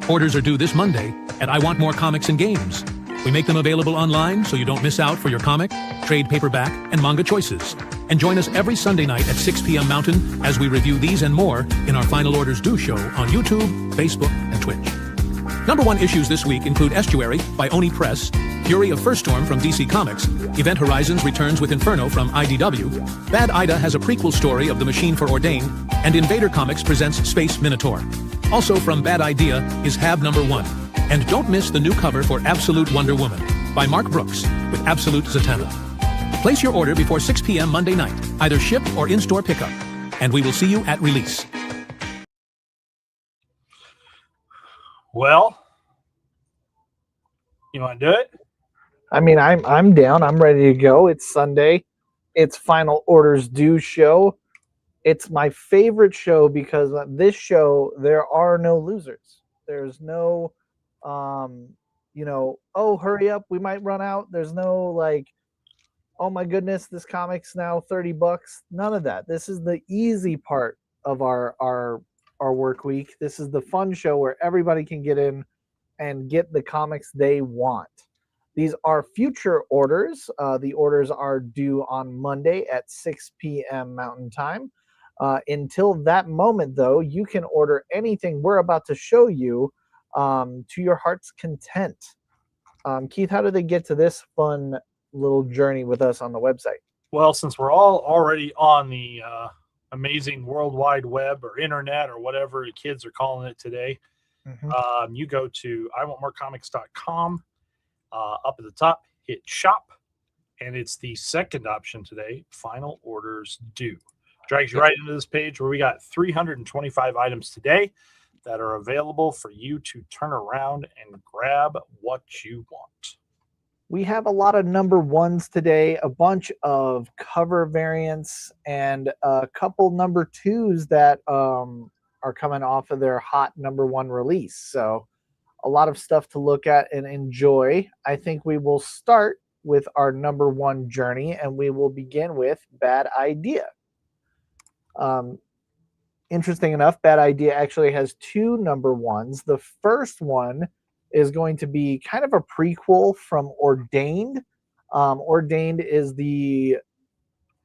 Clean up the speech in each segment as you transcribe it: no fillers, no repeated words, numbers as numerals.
Orders are due this Monday at I Want More Comics and Games. We make them available online so you don't miss out for your comic, trade paperback, and manga choices. And join us every Sunday night at 6 p.m. Mountain as we review these and more in our Final Orders Due show on YouTube, Facebook, and Twitch. Number one issues this week include Estuary by Oni Press, Fury of First Storm from DC Comics, Event Horizons returns with Inferno from IDW, Bad Ida has a prequel story of the Machine for Ordained, and Invader Comics presents Space Minotaur. Also from Bad Idea is Hab number 1. And don't miss the new cover for Absolute Wonder Woman by Mark Brooks with Absolute Zatanna. Place your order before 6 p.m. Monday night, either ship or in-store pickup, and we will see you at release. Well, you want to do it? I mean, I'm down. I'm ready to go. It's Sunday. It's Final Orders Due show. It's my favorite show because this show, there are no losers. There's no, oh, hurry up, we might run out. There's no like, oh my goodness, this comic's now $30. None of that. This is the easy part of our work week. This is the fun show where everybody can get in and get the comics they want. These are future orders. The orders are due on Monday at 6 p.m. Mountain Time. Until that moment, though, you can order anything we're about to show you to your heart's content. Keith, how did they get to this fun little journey with us on the website? Well, since we're all already on the amazing World Wide Web or internet or whatever the kids are calling it today, you go to iwantmorecomics.com. Up at the top, hit shop, and it's the second option today, Final Orders Due. Drags you right into this page where we got 325 items today that are available for you to turn around and grab what you want. We have a lot of number ones today, a bunch of cover variants, and a couple number twos that are coming off of their hot number one release. So a lot of stuff to look at and enjoy. I think we will start with our number one journey, and we will begin with Bad Idea. Interesting enough, Bad Idea actually has two number ones. The first one is going to be kind of a prequel from Ordained. Ordained is the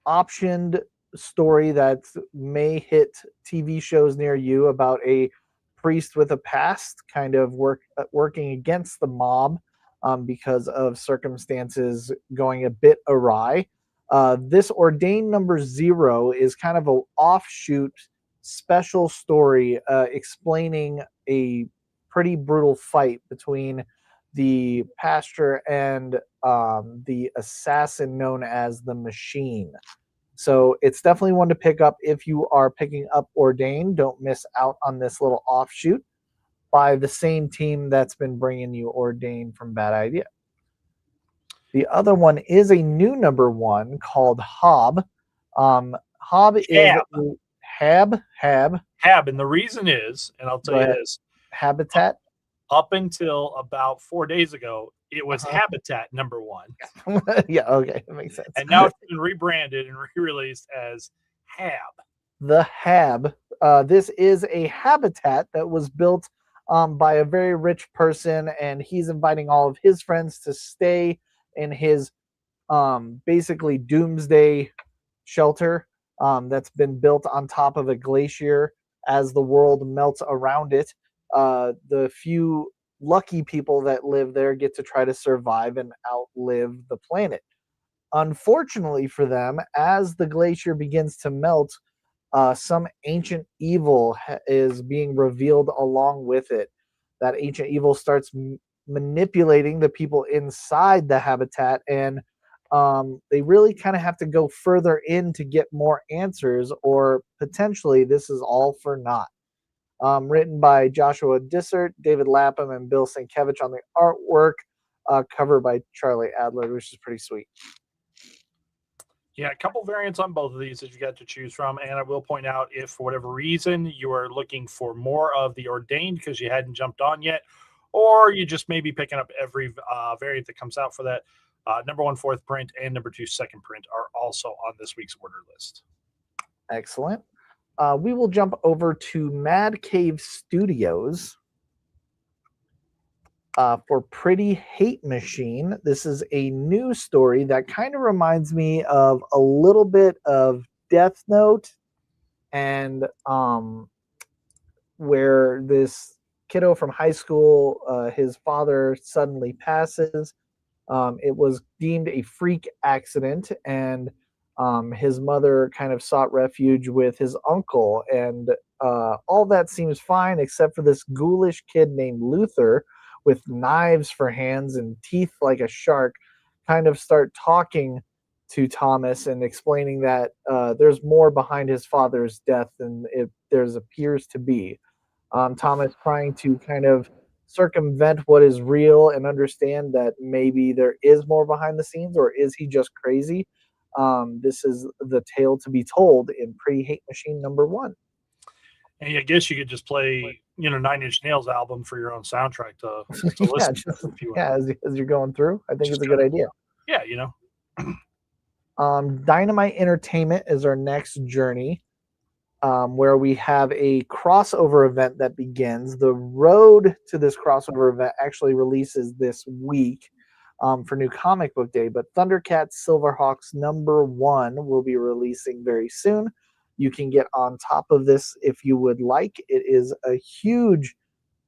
optioned story that may hit TV shows near you about a priest with a past kind of working against the mob because of circumstances going a bit awry. This Ordained number 0 is kind of an offshoot special story explaining a pretty brutal fight between the pastor and the assassin known as the Machine. So it's definitely one to pick up if you are picking up Ordained. Don't miss out on this little offshoot by the same team that's been bringing you Ordained from Bad Idea. The other one is a new number one called Hob. Hob is Hab. And the reason is, and I'll tell you this, Habitat. Up until about 4 days ago, it was Habitat number 1. Yeah, okay, that makes sense. And now it's been rebranded and re-released as Hab. The Hab. This is a habitat that was built by a very rich person, and he's inviting all of his friends to stay in his basically doomsday shelter that's been built on top of a glacier as the world melts around it. The few lucky people that live there get to try to survive and outlive the planet. Unfortunately for them, as the glacier begins to melt, some ancient evil is being revealed along with it. That ancient evil starts manipulating the people inside the habitat, and they really kind of have to go further in to get more answers, or potentially this is all for naught. Written by Joshua Dysart, David Lapham, and Bill Sienkiewicz on the artwork, covered by Charlie Adler, which is pretty sweet. Yeah, a couple variants on both of these that you got to choose from. And I will point out, if for whatever reason you are looking for more of the Ordained because you hadn't jumped on yet, or you just may be picking up every variant that comes out for that, number 1 fourth print and number 2 second print are also on this week's order list. Excellent. We will jump over to Mad Cave Studios. for Pretty Hate Machine. This is a new story that kind of reminds me of a little bit of Death Note, and where this kiddo from high school, his father suddenly passes. It was deemed a freak accident, and his mother kind of sought refuge with his uncle, and all that seems fine except for this ghoulish kid named Luther with knives for hands and teeth like a shark kind of start talking to Thomas and explaining that there's more behind his father's death than there appears to be. Thomas trying to kind of circumvent what is real and understand that maybe there is more behind the scenes, or is he just crazy? This is the tale to be told in Pretty Hate Machine #1. And I guess you could just play, Nine Inch Nails album for your own soundtrack to Yeah, listen to if you want. as you're going through, I think Just it's a good idea. Yeah, Dynamite Entertainment is our next journey, where we have a crossover event that begins. The road to this crossover event actually releases this week for New Comic Book Day, but Thundercats Silverhawks #1 will be releasing very soon. You can get on top of this if you would like. It is a huge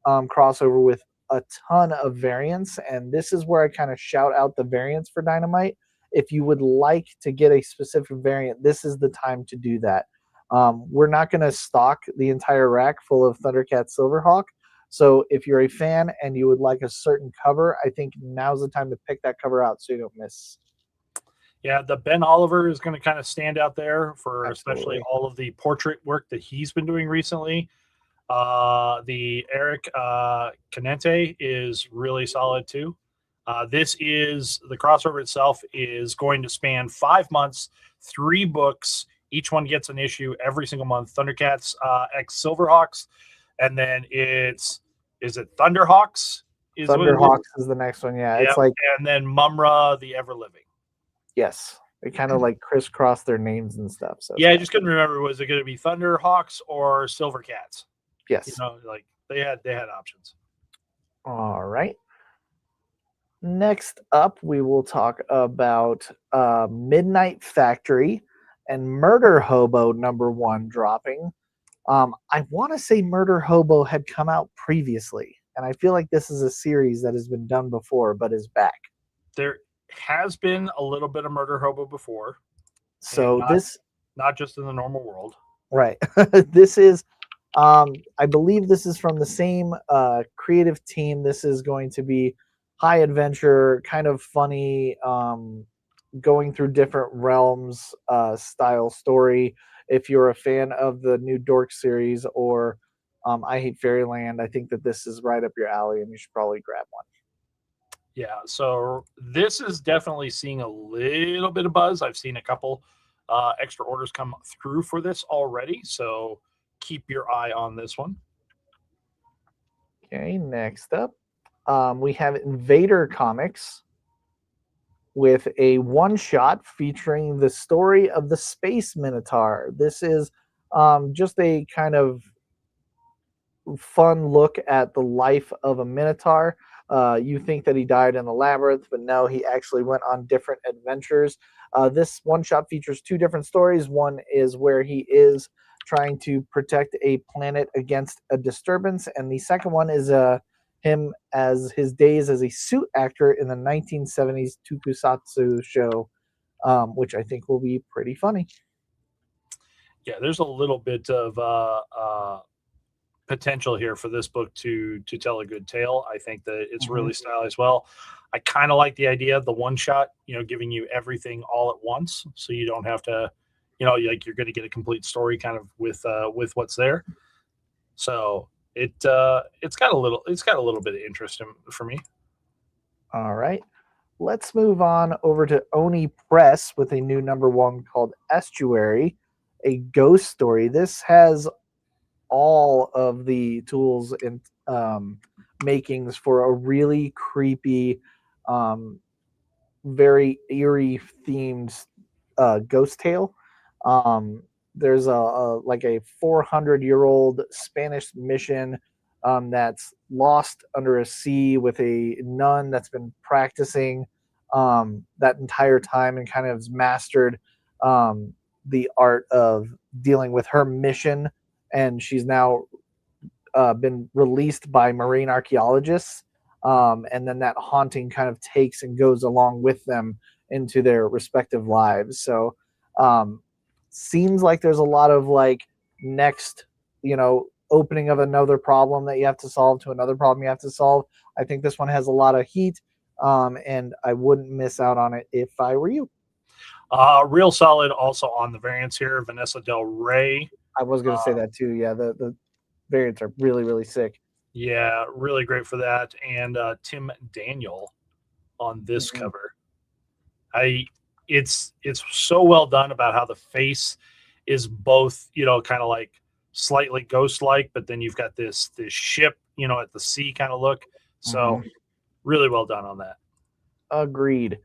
crossover with a ton of variants, and this is where I kind of shout out the variants for Dynamite. If you would like to get a specific variant, this is the time to do that. We're not going to stock the entire rack full of Thundercat Silverhawk. So if you're a fan and you would like a certain cover, I think now's the time to pick that cover out so you don't miss. Yeah, the Ben Oliver is going to kind of stand out there for Absolutely. especially all of the portrait work that he's been doing recently. The Eric Canente is really solid too. The crossover itself is going to span 5 months, 3 books. Each one gets an issue every single month. Thundercats X Silverhawks, and then is it Thunderhawks? Thunderhawks is the next one. Yeah, it's like, and then Mumra the Ever Living. yes, they kind of like crisscross their names and stuff. So yeah, I just couldn't remember. Was it going to be Thunderhawks or Silvercats? Yes. Like they had options. All right. Next up, we will talk about Midnight Factory and Murder Hobo #1 dropping. I want to say Murder Hobo had come out previously, and I feel like this is a series that has been done before, but is back. There has been a little bit of Murder Hobo before. So not just in the normal world. Right. This is, I believe this is from the same creative team. This is going to be high adventure, kind of funny, going through different realms style story. If you're a fan of the new Dork series or I Hate Fairyland, I think that this is right up your alley and you should probably grab one. Yeah, so this is definitely seeing a little bit of buzz. I've seen a couple extra orders come through for this already, so keep your eye on this one. Okay, next up, we have Invader Comics with a one-shot featuring the story of the Space Minotaur. This is just a kind of fun look at the life of a Minotaur. You think that he died in the labyrinth, but no, he actually went on different adventures. This one-shot features 2 different stories. One is where he is trying to protect a planet against a disturbance, and the second one is him as his days as a suit actor in the 1970s tokusatsu show, which I think will be pretty funny. Yeah, there's a little bit of potential here for this book to tell a good tale. I think that it's really stylized well. I kind of like the idea of the one shot, giving you everything all at once, so you don't have to, like you're going to get a complete story kind of with what's there. So it's got a little bit of interest for me. All right, let's move on over to Oni Press with a new #1 called Estuary, a ghost story. This has all of the tools and makings for a really creepy, very eerie themed ghost tale. There's a like a 400-year-old Spanish mission that's lost under a sea with a nun that's been practicing that entire time and kind of has mastered the art of dealing with her mission. And she's now been released by marine archaeologists. And then that haunting kind of takes and goes along with them into their respective lives. So seems like there's a lot of like next, opening of another problem that you have to solve to another problem you have to solve. I think this one has a lot of heat, and I wouldn't miss out on it if I were you. Real solid also on the variants here. Vanessa Del Rey. I was going to say that too. Yeah, the variants are really, really sick. Yeah, really great for that. And Tim Daniel on this cover. It's so well done about how the face is both, kind of like slightly ghost-like, but then you've got this ship, at the sea kind of look. So really well done on that. Agreed.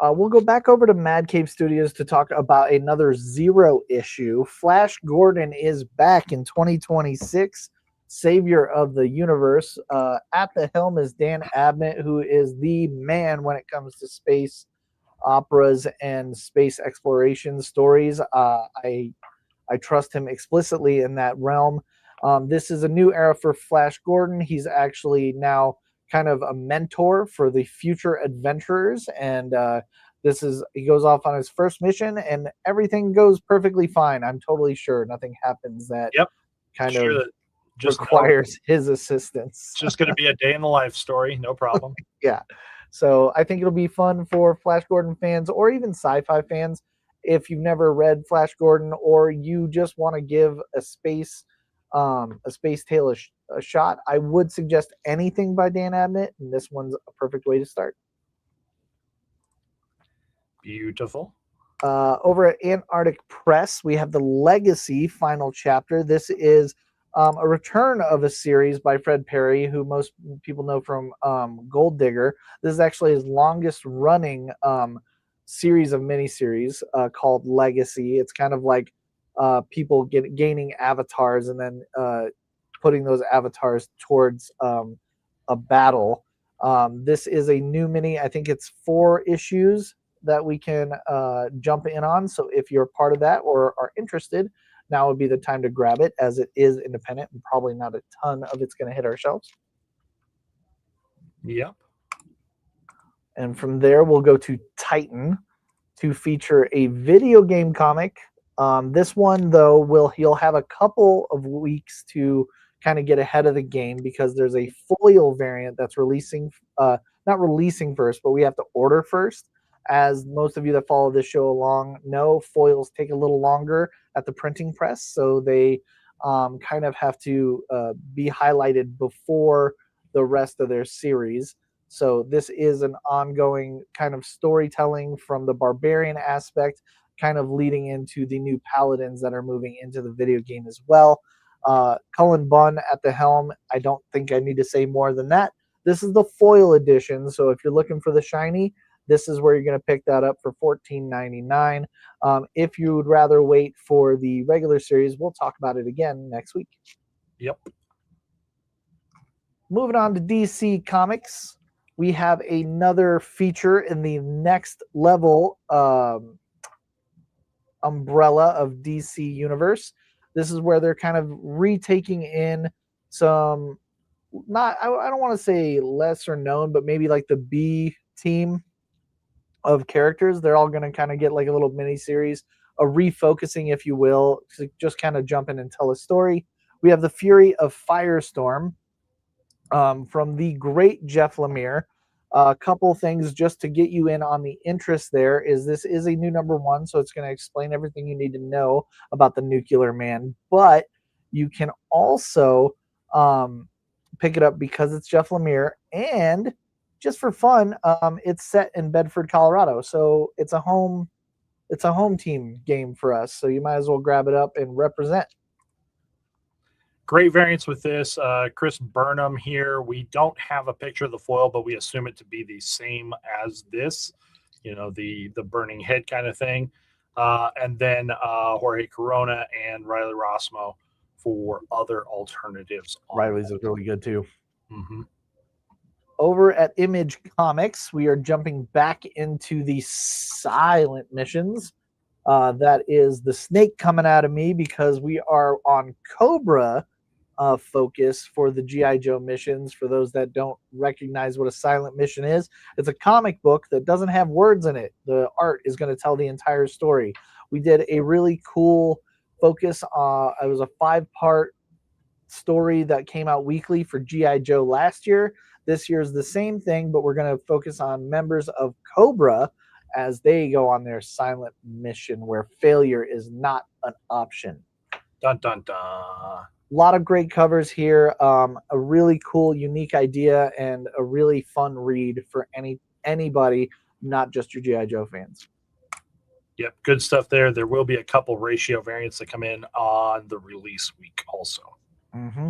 We'll go back over to Mad Cave Studios to talk about another Zero issue. Flash Gordon is back in 2026, savior of the universe. At the helm is Dan Abnett, who is the man when it comes to space operas and space exploration stories. I trust him explicitly in that realm. This is a new era for Flash Gordon. He's actually now kind of a mentor for the future adventurers, and he goes off on his first mission and everything goes perfectly fine. I'm totally sure nothing happens that requires his assistance. Just going to be a day in the life story, no problem. Yeah. So I think it'll be fun for Flash Gordon fans or even sci-fi fans. If you've never read Flash Gordon or you just want to give a space tale a shot, I would suggest anything by Dan Abnett, and this one's a perfect way to start. Beautiful. Over at Antarctic Press, we have the Legacy final chapter. This is a return of a series by Fred Perry, who most people know from Gold Digger. This is actually his longest running series of miniseries called Legacy. It's kind of like people gaining avatars and then putting those avatars towards a battle. This is a new mini. I think it's 4 issues that we can jump in on. So if you're part of that or are interested, now would be the time to grab it, as it is independent and probably not a ton of it's going to hit our shelves. Yep. And from there, we'll go to Titan to feature a video game comic. This one, though, you'll have a couple of weeks to kind of get ahead of the game because there's a foil variant that's releasing, not releasing first, but we have to order first. As most of you that follow this show along know, foils take a little longer at the printing press, so they kind of have to be highlighted before the rest of their series. So this is an ongoing kind of storytelling from the barbarian aspect, kind of leading into the new paladins that are moving into the video game as well. Cullen Bunn at the helm. I don't think I need to say more than that. This is the foil edition, so if you're looking for the shiny, this is where you're going to pick that up for $14.99. If you would rather wait for the regular series, we'll talk about it again next week. Yep. Moving on to DC Comics, we have another feature in the next level umbrella of DC Universe. This is where they're kind of retaking in some, I don't want to say lesser known, but maybe like the B team of characters. They're all going to kind of get like a little mini series, a refocusing, if you will, to just kind of jump in and tell a story. We have the Fury of Firestorm from the great Jeff Lemire. A couple things just to get you in on the interest there is this is a new #1, so it's going to explain everything you need to know about the Nuclear Man, but you can also pick it up because it's Jeff Lemire, and just for fun, it's set in Bedford, Colorado, so it's a home team game for us, so you might as well grab it up and represent. Great variants with this. Chris Burnham here. We don't have a picture of the foil, but we assume it to be the same as this, the burning head kind of thing. And then Jorge Corona and Riley Rossmo for other alternatives. Riley's is really good too. Mm-hmm. Over at Image Comics, we are jumping back into the silent missions. That is the snake coming out of me because we are on Cobra focus for the G.I. Joe missions. For those that don't recognize what a silent mission is, it's a comic book that doesn't have words in it. The art is going to tell the entire story. We did a really cool focus. It was a 5-part story that came out weekly for G.I. Joe last year. This year's the same thing, but we're going to focus on members of Cobra as they go on their silent mission where failure is not an option. Dun, dun, dun. A lot of great covers here. A really cool, unique idea, and a really fun read for anybody, not just your G.I. Joe fans. Yep, good stuff there. There will be a couple ratio variants that come in on the release week also. Mm-hmm.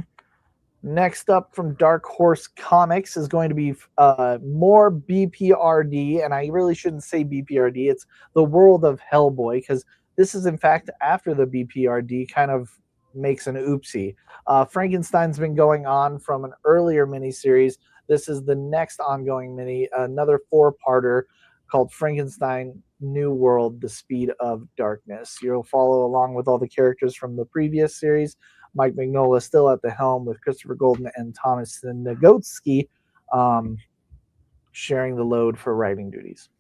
Next up from Dark Horse Comics is going to be more BPRD, and I really shouldn't say BPRD. It's the World of Hellboy, because this is, in fact, after the BPRD kind of makes an oopsie. Frankenstein's been going on from an earlier miniseries. This is the next ongoing mini, another 4-parter called Frankenstein New World, The Speed of Darkness. You'll follow along with all the characters from the previous series. Mike Mignola still at the helm with Christopher Golden and Thomas Nagotsky sharing the load for writing duties.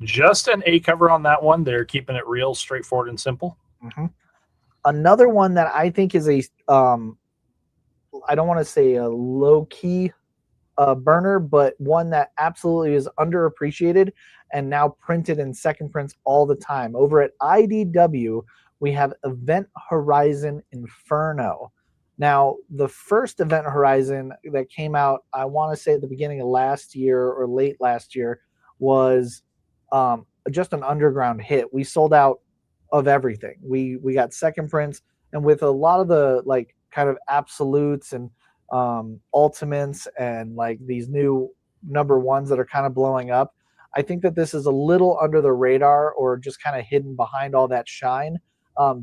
Just an A cover on that one. They're keeping it real, straightforward, and simple. Mm-hmm. Another one that I think is a, I don't want to say a low-key burner, but one that absolutely is underappreciated and now printed in second prints all the time. Over at IDW, we have Event Horizon Inferno. Now, the first Event Horizon that came out, I want to say at the beginning of last year or late last year, was just an underground hit. We sold out of everything. We got second prints, and with a lot of the like kind of absolutes and ultimates and like these new number ones that are kind of blowing up, I think that this is a little under the radar or just kind of hidden behind all that shine.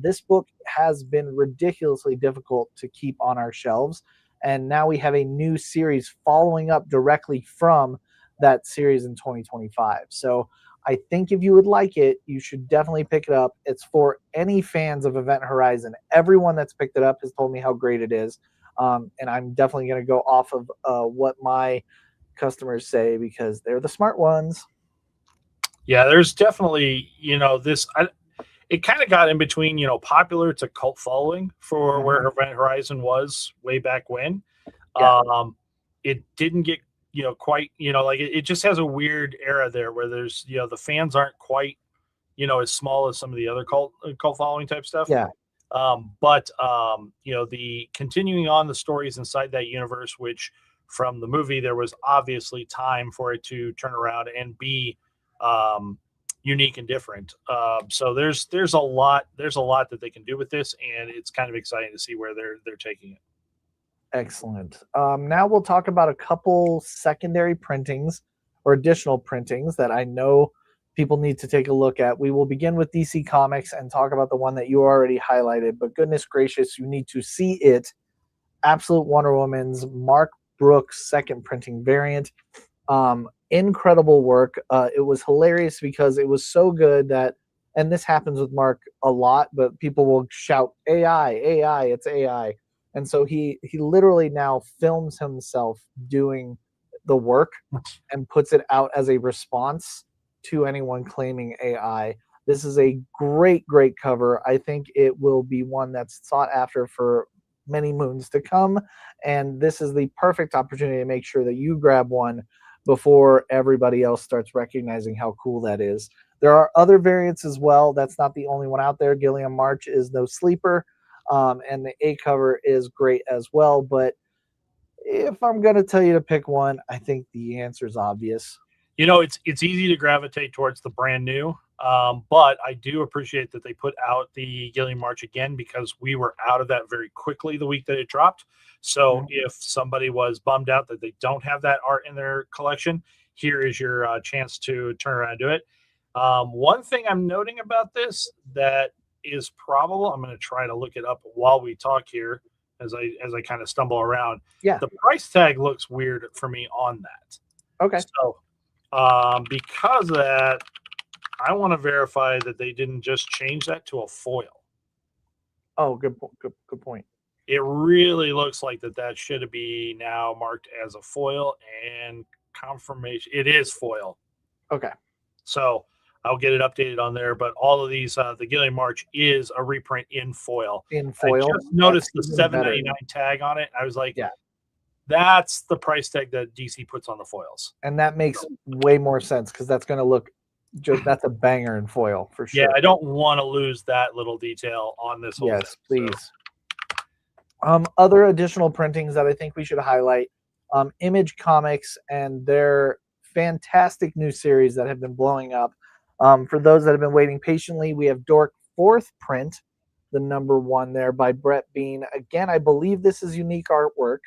This book has been ridiculously difficult to keep on our shelves, and now we have a new series following up directly from that series in 2025. So I think if you would like it, you should definitely pick it up. It's for any fans of Event Horizon. Everyone that's picked it up has told me how great it is, and I'm definitely going to go off of what my customers say because they're the smart ones. Yeah, there's definitely, this... it kind of got in between, popular to cult following for where Event Horizon was way back when. Yeah. It didn't get, quite, it just has a weird era there where there's, the fans aren't quite, as small as some of the other cult following type stuff. Yeah. But the continuing on the stories inside that universe, which from the movie, there was obviously time for it to turn around and be, unique and different. So there's a lot that they can do with this, and it's kind of exciting to see where they're taking it. Excellent. Now we'll talk about a couple secondary printings or additional printings that I know people need to take a look at. We will begin with DC Comics and talk about the one that you already highlighted, but goodness gracious, you need to see it. Absolute Wonder Woman's Mark Brooks second printing variant. Incredible work. It was hilarious because it was so good that, and this happens with Mark a lot, but people will shout AI, it's AI. And so he literally now films himself doing the work and puts it out as a response to anyone claiming AI. This is a great, great cover. I think it will be one that's sought after for many moons to come. And this is the perfect opportunity to make sure that you grab one before everybody else starts recognizing how cool that is. There are other variants as well. That's not the only one out there. Gilliam March is no sleeper. And the A cover is great as well. But if I'm going to tell you to pick one, I think the answer is obvious. It's easy to gravitate towards the brand new. But I do appreciate that they put out the Gilliam March again because we were out of that very quickly the week that it dropped. So if somebody was bummed out that they don't have that art in their collection, here is your chance to turn around and do it. One thing I'm noting about this that is probable. I'm going to try to look it up while we talk here as I kind of stumble around. Yeah. The price tag looks weird for me on that. Okay. So because of that, I want to verify that they didn't just change that to a foil. Oh, good point. It really looks like that should be now marked as a foil, and confirmation it is foil. Okay. So I'll get it updated on there. But all of these, the Gillian March is a reprint in foil. In foil. I just noticed the That's even $7.99 tag on it. I was like, yeah, that's the price tag that DC puts on the foils. and that makes way more sense because that's going to look that's a banger in foil for sure. Yeah, I don't want to lose that little detail on this whole yes, thing. please. So. Other additional printings that I think we should highlight, Image Comics and their fantastic new series that have been blowing up. For those that have been waiting patiently, we have Dork 4th print, the #1 there by Brett Bean. Again, I believe this is unique artwork.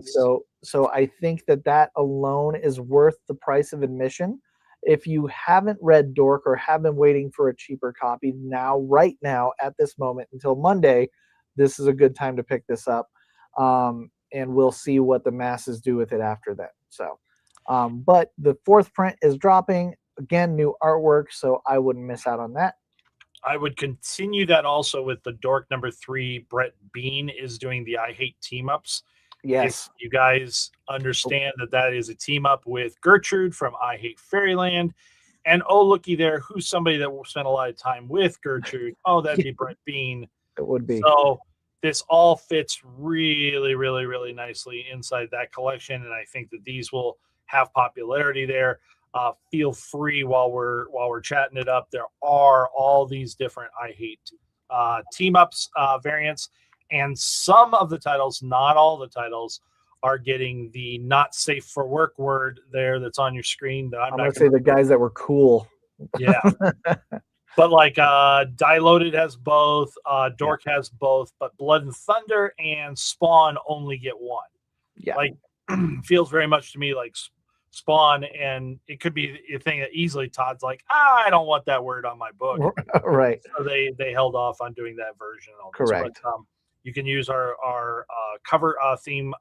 So I think that alone is worth the price of admission. If you haven't read Dork or have been waiting for a cheaper copy, right now, at this moment until Monday, this is a good time to pick this up. And we'll see what the masses do with it after that. So, but the 4th print is dropping. Again, new artwork, so I wouldn't miss out on that. I would continue that also with the Dork #3. Brett Bean is doing the I Hate team-ups. Yes. If you guys understand that is a team-up with Gertrude from I Hate Fairyland. And oh, looky there, who's somebody that will spend a lot of time with Gertrude? Oh, that'd be Brett Bean. It would be. So this all fits really, really, really nicely inside that collection, and I think that these will have popularity there. Feel free while we're chatting it up. There are all these different I Hate team-ups variants, and some of the titles, not all the titles, are getting the not safe for work word there that's on your screen. That I'm going to say the guys that were cool. Yeah. But like Diloaded has both, Dork has both, but Blood and Thunder and Spawn only get one. Yeah. Like feels very much to me like Spawn, and it could be a thing that easily Todd's like, I don't want that word on my book. Right. So they held off on doing that version. And all this. Correct. But, you can use our cover theme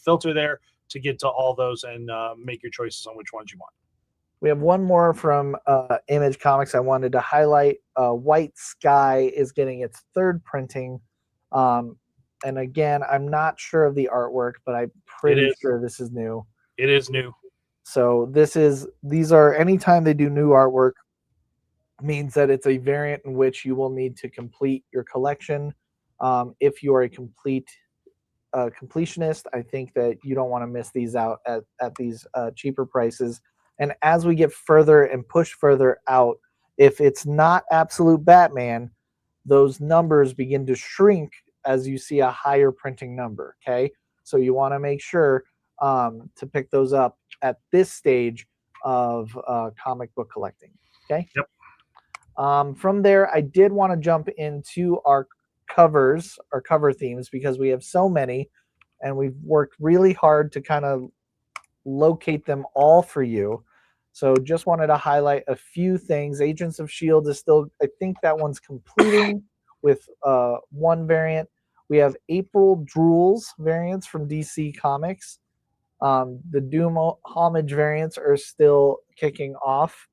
filter there to get to all those and make your choices on which ones you want. We have one more from Image Comics I wanted to highlight. White Sky is getting its 3rd printing. And again, I'm not sure of the artwork, but I'm pretty sure this is new. It is new. So these are anytime they do new artwork means that it's a variant in which you will need to complete your collection. If you are a completionist, I think that you don't want to miss these out at these cheaper prices. And as we get further and push further out, if it's not Absolute Batman, those numbers begin to shrink as you see a higher printing number. Okay, so you want to make sure to pick those up at this stage of comic book collecting. Okay. Yep. From there, I did want to jump into our cover themes, because we have so many and we've worked really hard to kind of locate them all for you. So just wanted to highlight a few things. Agents of S.H.I.E.L.D. is still, I think that one's completing with one variant. We have April Drools variants from DC Comics. The Doom homage variants are still kicking off.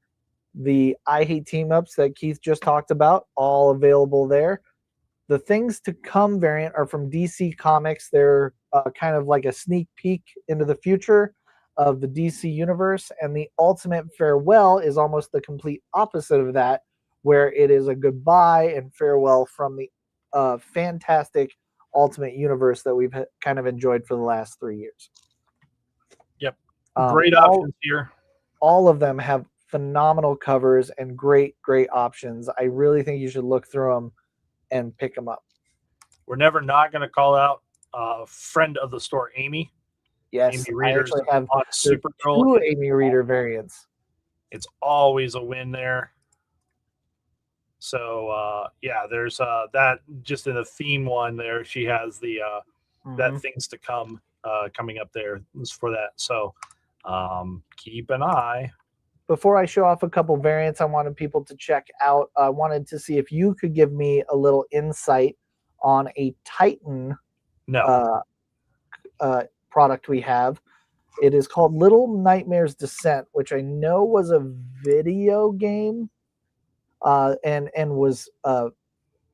The I Hate team-ups that Keith just talked about, all available there. The Things to Come variant are from DC Comics. They're kind of like a sneak peek into the future of the DC universe. And the Ultimate Farewell is almost the complete opposite of that, where it is a goodbye and farewell from the fantastic Ultimate Universe that we've kind of enjoyed for the last 3 years. Yep. Great options here. All of them have phenomenal covers and great options. I really think you should look through them and pick them up. We're never not going to call out friend of the store, Amy. Yes, Amy Reader's I actually have Supergirl. 2 Amy Reader variants. It's always a win there. So there's that just in the theme one there. She has the that Things to Come coming up there for that. So keep an eye before I show off a couple variants I wanted people to check out, I wanted to see if you could give me a little insight on a Titan No. Product we have. It is called Little Nightmares Descent, which I know was a video game and was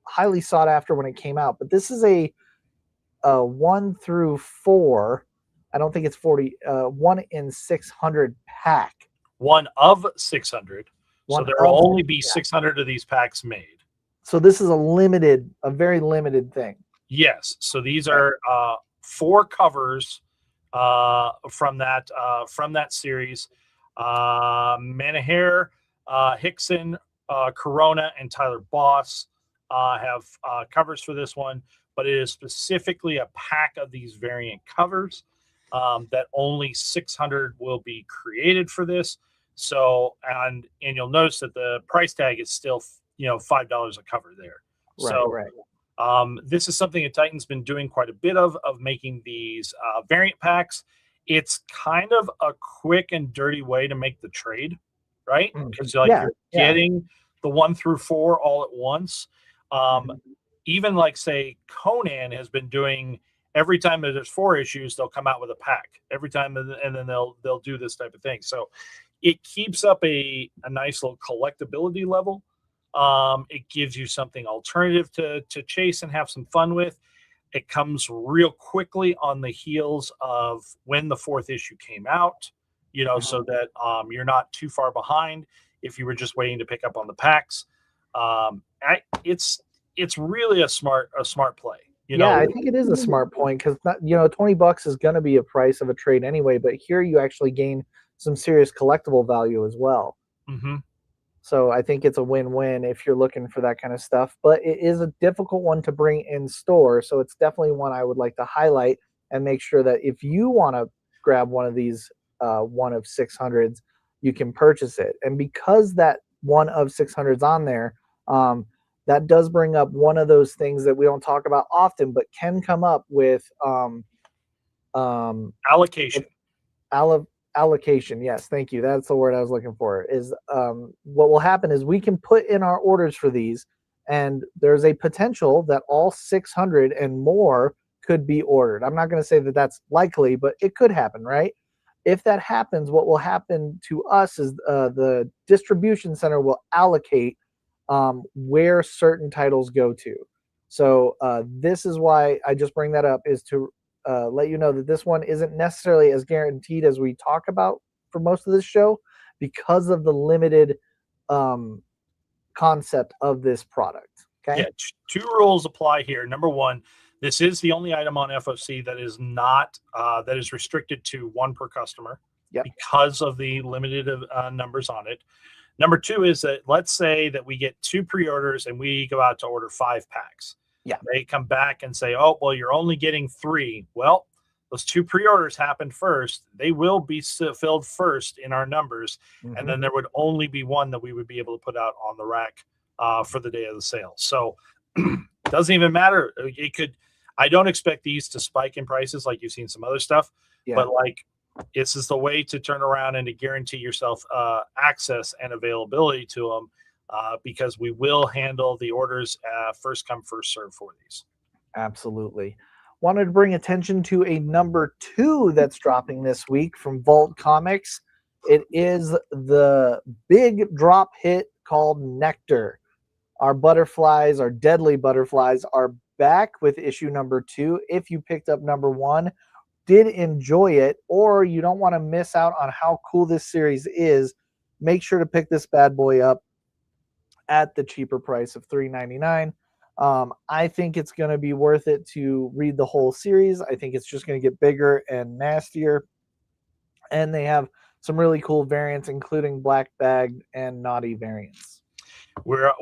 highly sought after when it came out. But this is a 1 through 4. I don't think it's 40. 1 in 600 pack. 1 of 600. So there will only be 600 of these packs made. So this is a very limited thing. Yes. So these are 4 covers from that series. Manaher, Hickson, Corona, and Tyler Boss have covers for this one, but it is specifically a pack of these variant covers that only 600 will be created for this. So, and you'll notice that the price tag is still, $5 a cover there. Right. This is something that Titan's been doing quite a bit of making these variant packs. It's kind of a quick and dirty way to make the trade, right? Because you're getting the 1 through 4 all at once. Even like say Conan has been doing, every time that there's 4 issues, they'll come out with a pack every time, and then they'll do this type of thing. So it keeps up a nice little collectability level. It gives you something alternative to chase and have some fun with. It comes real quickly on the heels of when the 4th issue came out, so that you're not too far behind if you were just waiting to pick up on the packs. It's really a smart play. I think it is a smart point because $20 is going to be a price of a trade anyway, but here you actually gain some serious collectible value as well. Mm-hmm. So I think it's a win-win if you're looking for that kind of stuff. But it is a difficult one to bring in store, so it's definitely one I would like to highlight and make sure that if you want to grab one of these 1 of 600s, you can purchase it. And because that 1 of 600s on there, that does bring up one of those things that we don't talk about often, but can come up with allocation. Allocation. Yes, thank you. That's the word I was looking for. Is what will happen is we can put in our orders for these, and there's a potential that all 600 and more could be ordered. I'm not going to say that that's likely, but it could happen, right? If that happens, what will happen to us is the distribution center will allocate where certain titles go to. So this is why I just bring that up, is to let you know that this one isn't necessarily as guaranteed as we talk about for most of this show because of the limited concept of this product. Okay. Yeah, 2 rules apply here. Number 1, this is the only item on FOC that is not that is restricted to 1 per customer because of the limited numbers on it. Number 2 is that let's say that we get 2 pre-orders and we go out to order 5 packs. Yeah. They come back and say, oh, well, you're only getting 3. Well, those 2 pre-orders happened first. They will be filled first in our numbers. Mm-hmm. And then there would only be 1 that we would be able to put out on the rack for the day of the sale. So it doesn't even matter. I don't expect these to spike in prices like you've seen some other stuff, but this is the way to turn around and to guarantee yourself access and availability to them. Because we will handle the orders first come, first serve for these. Absolutely. Wanted to bring attention to a number 2 that's dropping this week from Vault Comics. It is the big drop hit called Nectar. Our butterflies, our deadly butterflies, are back with issue number 2. If you picked up number 1, did enjoy it, or you don't want to miss out on how cool this series is, make sure to pick this bad boy up at the cheaper price of $3.99. I think it's going to be worth it to read the whole series. I think it's just going to get bigger and nastier. And they have some really cool variants, including black bag and naughty variants.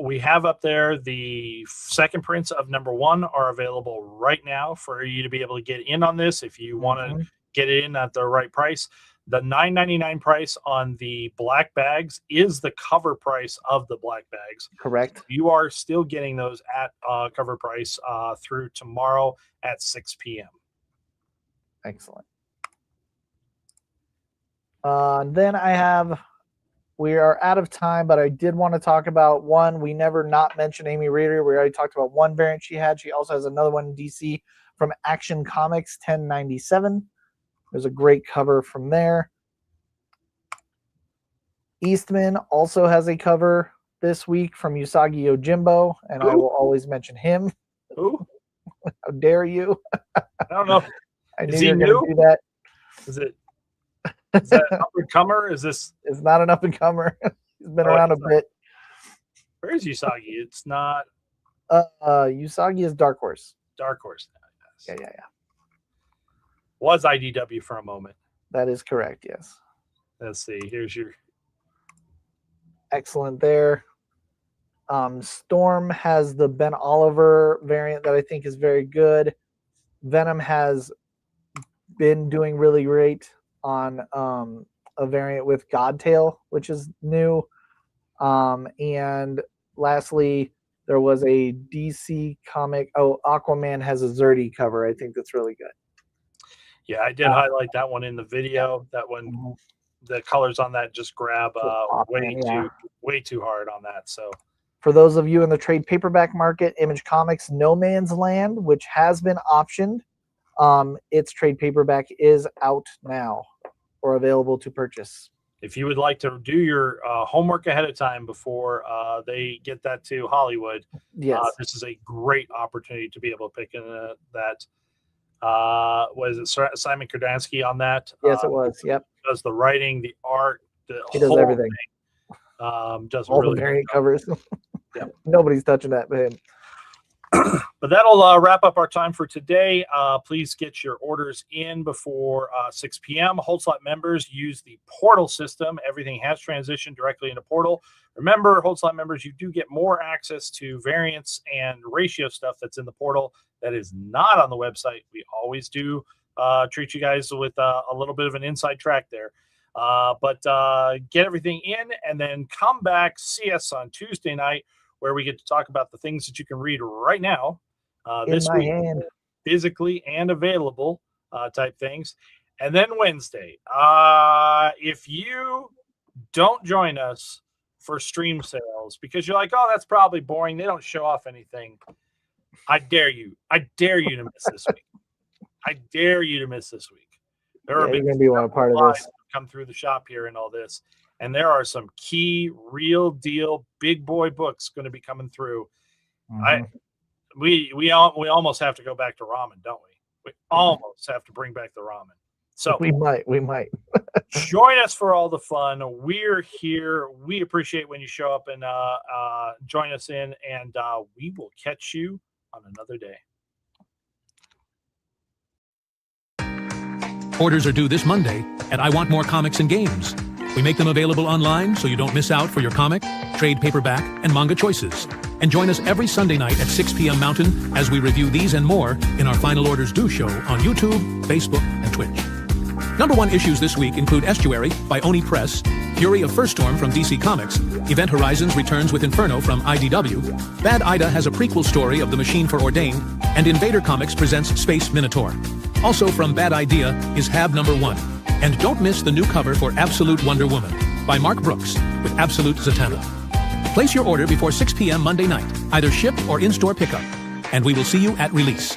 We have up there the second prints of number 1 are available right now for you to be able to get in on this if you want to get it in at the right price. The $9.99 price on the black bags is the cover price of the black bags. Correct. You are still getting those at cover price through tomorrow at 6 p.m. Excellent. Then I have we are out of time, but I did want to talk about one. We never not mentioned Amy Reeder. We already talked about one variant she had. She also has another one in DC from Action Comics 1097. There's a great cover from there. Eastman also has a cover this week from Usagi Yojimbo, and I will always mention him. Who? How dare you? I don't know. I knew you were going to do that. Is that an up-and-comer? Is this? It's not an up-and-comer. He's been around a bit. Where is Usagi? It's not. Usagi is Dark Horse. Dark Horse. Yeah. Was IDW for a moment. That is correct, yes. Let's see. Here's your. Excellent there. Storm has the Ben Oliver variant that I think is very good. Venom has been doing really great on a variant with Godtail, which is new. And lastly, there was a DC comic. Oh, Aquaman has a Zerdy cover. I think that's really good. Yeah, I did highlight that one in the video. That one, the colors on that just grab way too hard on that. So for those of you in the trade paperback market, Image Comics No Man's Land, which has been optioned, its trade paperback is out now or available to purchase. If you would like to do your homework ahead of time before they get that to Hollywood, this is a great opportunity to be able to pick in that. Was it Simon Kurdansky on that? Yes, it was. Yep. Does the writing, the art, he does everything. Does all really the variant covers. Yeah. Nobody's touching that but him. But that'll wrap up our time for today. Please get your orders in before 6 p.m. Hold Slot members use the portal system. Everything has transitioned directly into portal. Remember, Hold Slot members, you do get more access to variants and ratio stuff that's in the portal that is not on the website. We always do treat you guys with a little bit of an inside track there. But get everything in and then come back, see us on Tuesday night, where we get to talk about the things that you can read right now, this week, physically and available type things. And then Wednesday, if you don't join us for stream sales because you're like, oh, that's probably boring, they don't show off anything, I dare you to miss this week. I dare you to miss this week. There are going to be one part of this. Come through the shop here and all this. And there are some key, real deal, big boy books going to be coming through. We almost have to go back to ramen, don't we? We almost have to bring back the ramen. So we might. Join us for all the fun. We're here. We appreciate when you show up and join us in, and we will catch you on another day. Orders are due this Monday at I Want More Comics and Games. We make them available online so you don't miss out for your comic, trade paperback, and manga choices. And join us every Sunday night at 6 p.m. Mountain as we review these and more in our Final Orders Due show on YouTube, Facebook, and Twitch. Number one issues this week include Estuary by Oni Press, Fury of First Storm from DC Comics, Event Horizons returns with Inferno from IDW, Bad Ida has a prequel story of the Machine for Ordained, and Invader Comics presents Space Minotaur. Also from Bad Idea is Hab number 1. And don't miss the new cover for Absolute Wonder Woman by Mark Brooks with Absolute Zatanna. Place your order before 6 p.m. Monday night, either shipped or in-store pickup, and we will see you at release.